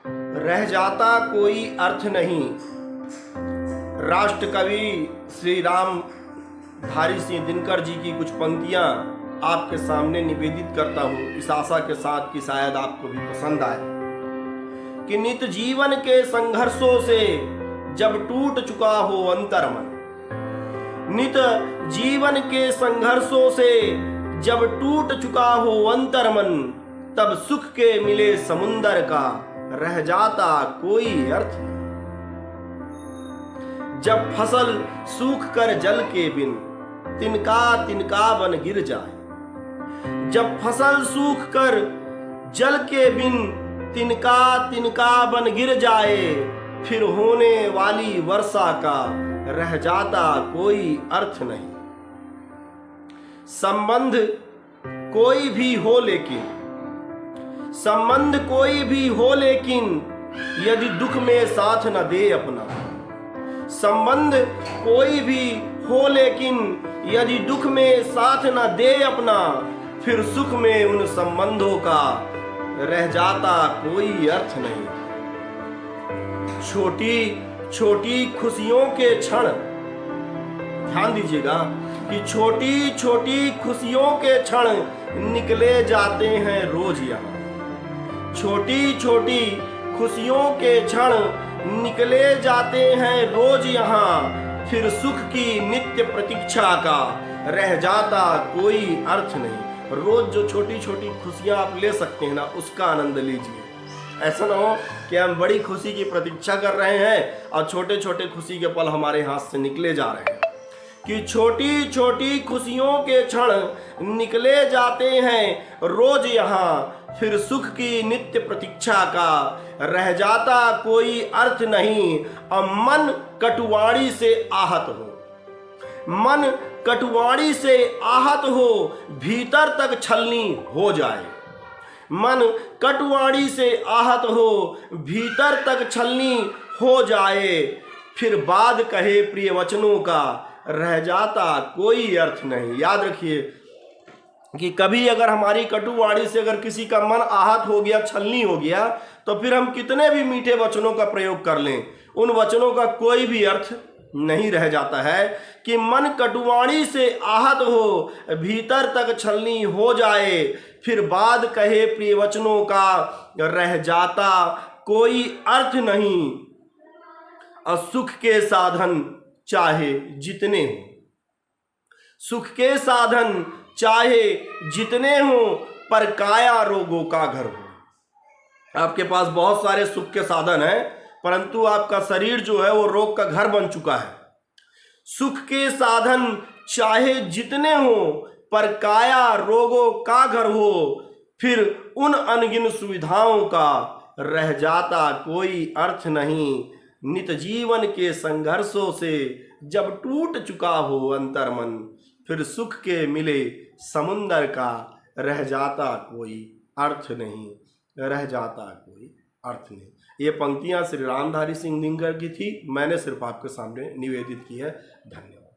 रह जाता कोई अर्थ नहीं। राष्ट्र कवि श्री राम धारी सिंह दिनकर जी की कुछ पंक्तियां आपके सामने निवेदित करता हूं, इस आशा के साथ कि शायद आपको भी पसंद आए। कि नित जीवन के संघर्षों से जब टूट चुका हो अंतर्मन, नित जीवन के संघर्षों से जब टूट चुका हो अंतर्मन, तब सुख के मिले समुंदर का रह जाता कोई अर्थ नहीं। जब फसल सूख कर जल के बिन तिनका तिनका बन गिर जाए, जब फसल सूख कर जल के बिन तिनका तिनका बन गिर जाए, फिर होने वाली वर्षा का रह जाता कोई अर्थ नहीं। संबंध कोई भी हो लेकिन, संबंध कोई भी हो लेकिन, यदि दुख में साथ न दे अपना, संबंध कोई भी हो लेकिन यदि दुख में साथ न दे अपना, फिर सुख में उन संबंधों का रह जाता कोई अर्थ नहीं। छोटी छोटी खुशियों के क्षण, ध्यान दीजिएगा कि छोटी छोटी खुशियों के क्षण निकले जाते हैं रोज यहाँ। छोटी छोटी खुशियों के क्षण निकले जाते हैं रोज यहाँ, फिर सुख की नित्य प्रतीक्षा का रह जाता कोई अर्थ नहीं। रोज जो छोटी छोटी खुशियां आप ले सकते हैं ना, उसका आनंद लीजिए। ऐसा ना हो कि हम बड़ी खुशी की प्रतीक्षा कर रहे हैं और छोटे छोटे खुशी के पल हमारे हाथ से निकले जा रहे हैं। कि छोटी छोटी खुशियों के क्षण निकले जाते हैं रोज यहाँ, फिर सुख की नित्य प्रतीक्षा का रह जाता कोई अर्थ नहीं। और मन कटुवाणी से आहत हो, मन कटुवाणी से आहत हो, भीतर तक छलनी हो जाए। मन कटुवाणी से आहत हो, भीतर तक छलनी हो जाए, फिर बाद कहे प्रिय वचनों का रह जाता कोई अर्थ नहीं। याद रखिए कि कभी अगर हमारी कटुवाणी से अगर किसी का मन आहत हो गया, छलनी हो गया, तो फिर हम कितने भी मीठे वचनों का प्रयोग कर लें, उन वचनों का कोई भी अर्थ नहीं रह जाता है। कि मन कटुवाणी से आहत हो, भीतर तक छलनी हो जाए, फिर बाद कहे प्रिय वचनों का रह जाता कोई अर्थ नहीं। और सुख के साधन चाहे जितने हो, सुख के साधन चाहे जितने हो, पर काया रोगों का घर हो। आपके पास बहुत सारे सुख के साधन हैं, परंतु आपका शरीर जो है वो रोग का घर बन चुका है। सुख के साधन चाहे जितने हो, पर काया रोगों का घर हो, फिर उन अनगिन सुविधाओं का रह जाता कोई अर्थ नहीं। नित जीवन के संघर्षों से जब टूट चुका हो अंतर्मन, फिर सुख के मिले समुंदर का रह जाता कोई अर्थ नहीं, रह जाता कोई अर्थ नहीं। ये पंक्तियां श्री रामधारी सिंह दिनकर की थी, मैंने सिर्फ आपके सामने निवेदित की है। धन्यवाद।